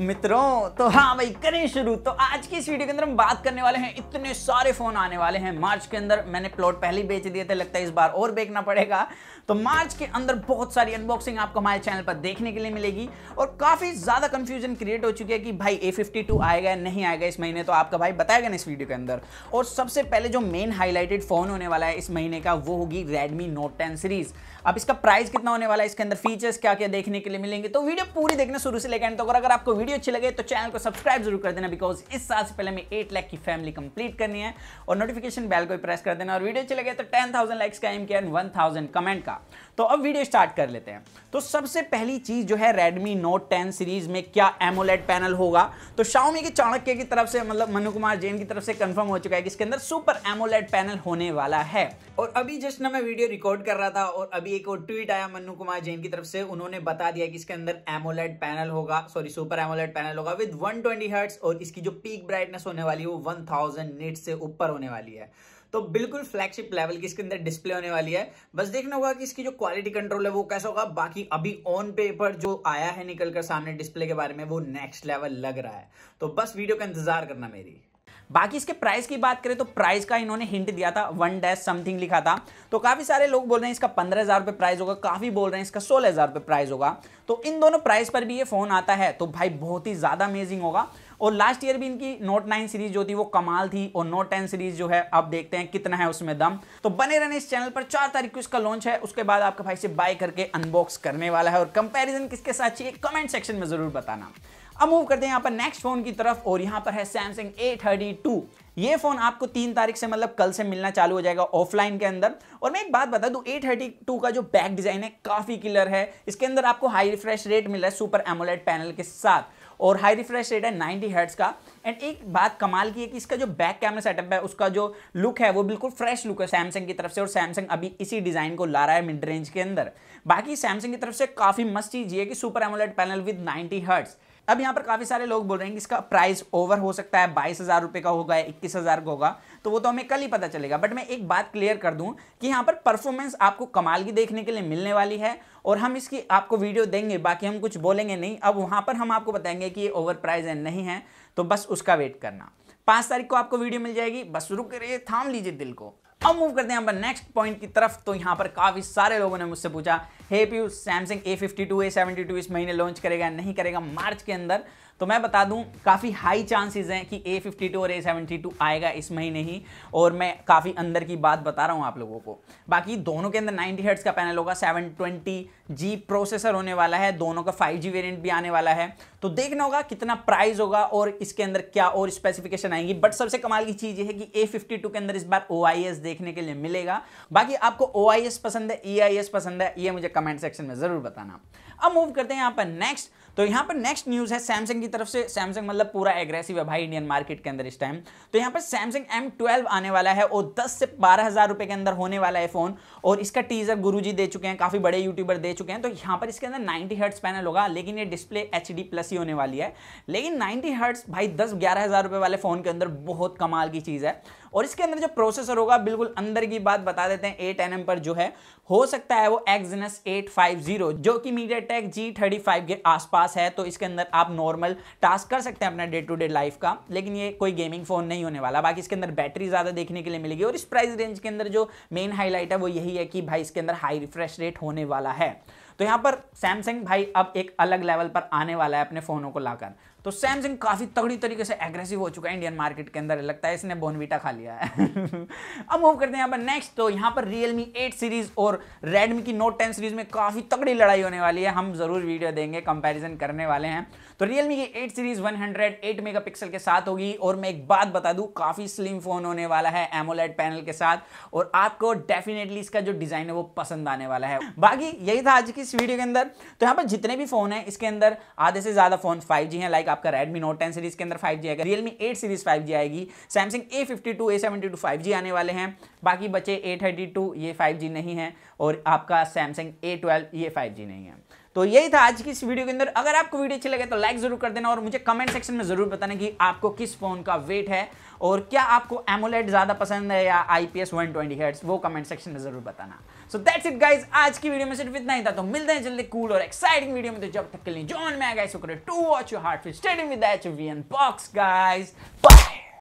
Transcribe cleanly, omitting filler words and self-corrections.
मित्रों तो हाँ भाई करें शुरू। तो आज की इस वीडियो के अंदर हम बात करने वाले हैं, इतने सारे फोन आने वाले हैं मार्च के अंदर। मैंने प्लॉट पहले ही बेच दिए थे, लगता है इस बार और बेचना पड़ेगा। तो मार्च के अंदर बहुत सारी अनबॉक्सिंग आपको हमारे चैनल पर देखने के लिए मिलेगी और काफी ज्यादा कंफ्यूजन क्रिएट हो चुकी है कि भाई A52 आएगा या नहीं आएगा इस महीने। तो आपका भाई बताएगा ना इस वीडियो के अंदर। और सबसे पहले जो मेन हाईलाइटेड फोन होने वाला है इस महीने का वो होगी Redmi Note 10 सीरीज। अब इसका प्राइस कितना होने वाला है, इसके अंदर फीचर्स क्या क्या देखने के लिए मिलेंगे, तो वीडियो पूरी देखना शुरू से लेकर एंड तक। अगर आपको वीडियो अच्छी लगे तो चैनल को सब्सक्राइब जरूर कर देना, बिकॉज इस साल से पहले हमें 8 लाख की फैमिली कंप्लीट करनी है। और नोटिफिकेशन बेल को प्रेस कर देना। और वीडियो अच्छी लगे तो 10,000 लाइक्स का एम किया, 1000 कमेंट का। तो अब वीडियो स्टार्ट कर लेते हैं। तो सबसे पहली चीज जो है Redmi Note 10 सीरीज में क्या AMOLED पैनल होगा। तो Xiaomi के चाणक्य की तरफ से, मतलब मनु कुमार जैन की तरफ से कंफर्म हो चुका है कि इसके अंदर सुपर AMOLED पैनल होने वाला है। और अभी जस्ट ना मैं वीडियो रिकॉर्ड कर रहा था और अभी एक और ट्वीट आया मनु कुमार जैन की तरफ से। उन्होंने बता दिया कि इसके अंदर AMOLED पैनल होगा, सुपर AMOLED पैनल होगा विद 120 हर्ट्ज और इसकी जो पीक ब्राइटनेस होने वाली है वो 1000 निट से ऊपर होने वाली है। तो बिल्कुल फ्लैगशिप लेवल की इसके अंदर डिस्प्ले होने वाली है। बस देखना होगा कि इसकी जो क्वालिटी कंट्रोल है वो कैसा होगा। बाकी अभी ऑन पेपर जो आया है निकलकर सामने डिस्प्ले के बारे में वो नेक्स्ट लेवल लग रहा है। तो बस वीडियो का इंतजार करना मेरी। बाकी इसके प्राइस की बात करें तो प्राइस का इन्होंने हिंट दिया था, 1 समथिंग लिखा था। तो काफी सारे लोग बोल रहे हैं इसका 15,000 रुपए प्राइस होगा, काफी बोल रहे हैं इसका 16,000 रुपए प्राइस होगा। तो इन दोनों प्राइस पर भी ये फोन आता है तो भाई बहुत ही ज्यादा अमेजिंग होगा। और लास्ट ईयर भी इनकी Note 9 सीरीज जो थी वो कमाल थी और Note 10 सीरीज जो है अब देखते हैं कितना है उसमें दम। तो बने रहने इस चैनल पर। 4 तारीख को इसका लॉन्च है, उसके बाद आपका भाई से बाय करके अनबॉक्स करने वाला है। और कंपैरिजन किसके साथ चाहिए कमेंट सेक्शन में जरूर बताना। अब मूव करते हैं यहाँ पर नेक्स्ट फोन की तरफ और यहाँ पर है Samsung A32। ये फोन आपको 3 तारीख से, मतलब कल से मिलना चालू हो जाएगा ऑफलाइन के अंदर। और मैं एक बात बता दूं, A32 का जो बैक डिजाइन है काफी किलर है। इसके अंदर आपको हाई रिफ्रेश रेट मिल रहा है सुपर AMOLEड पैनल के साथ और हाई रिफ्रेश रेट है 90 हर्ट्ज का। एंड एक बात कमाल की है कि इसका जो बैक कैमरा सेटअप है उसका जो लुक है वो बिल्कुल फ्रेश लुक है सैमसंग की तरफ से। और सैमसंग अभी इसी डिजाइन को ला रहा है मिड रेंज के अंदर। बाकी सैमसंग की तरफ से काफी मस्त चीज ये कि सुपर AMOLEड पैनल विद 90 हर्ट्ज। अब यहाँ पर काफी सारे लोग बोल रहे हैं कि इसका प्राइस ओवर हो सकता है, 22,000 रुपए का होगा या 21,000 का होगा। तो वो तो हमें कल ही पता चलेगा। बट मैं एक बात क्लियर कर दूं कि यहाँ पर परफॉर्मेंस आपको कमाल की देखने के लिए मिलने वाली है और हम इसकी आपको वीडियो देंगे, बाकी हम कुछ बोलेंगे नहीं। अब वहां पर हम आपको बताएंगे कि ये ओवर प्राइस है नहीं है, तो बस उसका वेट करना। 5 तारीख को आपको वीडियो मिल जाएगी, बस रुक रहिए, थाम लीजिए दिल को। अब मूव करते हैं यहाँ पर नेक्स्ट पॉइंट की तरफ। तो यहाँ पर काफी सारे लोगों ने मुझसे पूछा, हे पीयूष सैमसंग A52 A72 इस महीने लॉन्च करेगा नहीं करेगा मार्च के अंदर। तो मैं बता दूं काफी हाई चांसेस हैं कि A52 और A72 आएगा इस महीने ही। और मैं काफी अंदर की बात बता रहा हूं आप लोगों को। बाकी दोनों के अंदर 90 हर्ट्ज का पैनल होगा, 720G प्रोसेसर होने वाला है, दोनों का 5G वेरिएंट भी आने वाला है। तो देखना होगा कितना प्राइस होगा और इसके अंदर क्या और स्पेसिफिकेशन आएंगी। बट सबसे कमाल की चीज ये है कि A52 के अंदर इस बार OIS देखने के लिए मिलेगा। बाकी आपको OIS पसंद है, EIS पसंद है, ये मुझे कमेंट सेक्शन में जरूर बताना। अब मूव करते हैं यहाँ पर नेक्स्ट। तो यहाँ पर नेक्स्ट न्यूज है सैमसंग की तरफ से। सैमसंग मतलब पूरा एग्रेसिव है भाई इंडियन मार्केट के अंदर इस टाइम। तो यहाँ पर सैमसंग M12 आने वाला है और 10 से 12,000 रुपए के अंदर होने वाला है फोन। और इसका टीजर गुरुजी दे चुके हैं, काफी बड़े यूट्यूबर दे चुके हैं। तो यहाँ पर इसके अंदर 90 हर्ट्ज पैनल होगा, लेकिन ये डिस्प्ले HD+ ही होने वाली है। लेकिन 90 हर्ट्ज भाई 10-11,000 रुपए वाले फोन के अंदर बहुत कमाल की चीज है। और इसके अंदर जो प्रोसेसर होगा, बिल्कुल अंदर की बात बता देते हैं, 8 nm पर जो है हो सकता है वो Exynos 850 जो कि MediaTek G35 के आसपास है। तो इसके अंदर आप नॉर्मल टास्क कर सकते हैं अपना डे टू डे लाइफ का, लेकिन ये कोई गेमिंग फोन नहीं होने वाला। बाकी इसके अंदर बैटरी ज्यादा देखने के लिए मिलेगी। और इस प्राइस रेंज के अंदर जो मेन हाईलाइट है वो यही है कि भाई इसके अंदर हाई रिफ्रेश रेट होने वाला है। तो यहाँ पर सैमसंग भाई अब एक अलग लेवल पर आने वाला है अपने फोनों को लाकर। तो सैमसंग काफी तगड़ी तरीके से एग्रेसिव हो चुका है इंडियन मार्केट के अंदर, लगता है इसने बोनवीटा खा लिया है। अब मूव करते हैं यहाँ पर नेक्स्ट। तो यहाँ पर Realme 8 सीरीज और Redmi की Note 10 सीरीज में काफी तगड़ी लड़ाई होने वाली है। हम जरूर वीडियो देंगे, कंपैरिजन करने वाले हैं। तो Realme की 8 सीरीज 108 मेगापिक्सल के साथ होगी। और मैं एक बात बता दूं, काफी स्लिम फोन होने वाला है AMOLED पैनल के साथ और आपको डेफिनेटली इसका जो डिजाइन है वो पसंद आने वाला है। बाकी यही था आज की इस वीडियो के अंदर। तो यहाँ पर जितने भी फोन है इसके अंदर आधे से ज्यादा फोन 5G हैं। लाइक आपका Redmi Note 10 सीरीज के अंदर 5G आएगा, Realme 8 सीरीज 5G आएगी, Samsung A52 A72 5G आने वाले हैं। बाकी बचे A32 ये 5G नहीं है और आपका Samsung A12 ये 5G नहीं है। तो यही था आज की इस वीडियो के अंदर। अगर आपको वीडियो अच्छी लगे तो लाइक जरूर कर देना और मुझे कमेंट सेक्शन में जरूर बताना कि आपको किस फोन का वेट है और क्या आपको एमोलेड ज्यादा पसंद है या IPS 120 हर्ट्ज, वो कमेंट सेक्शन में जरूर बताना। सो दैट्स इट गाइस, आज की वीडियो में सिर्फ इतना ही था। तो मिलते हैं जल्दी कूल और एक्साइटिंग वीडियो में। तो जब तक के लिए जो मन में आ guys, to watch your heart, stay with HVN box guys.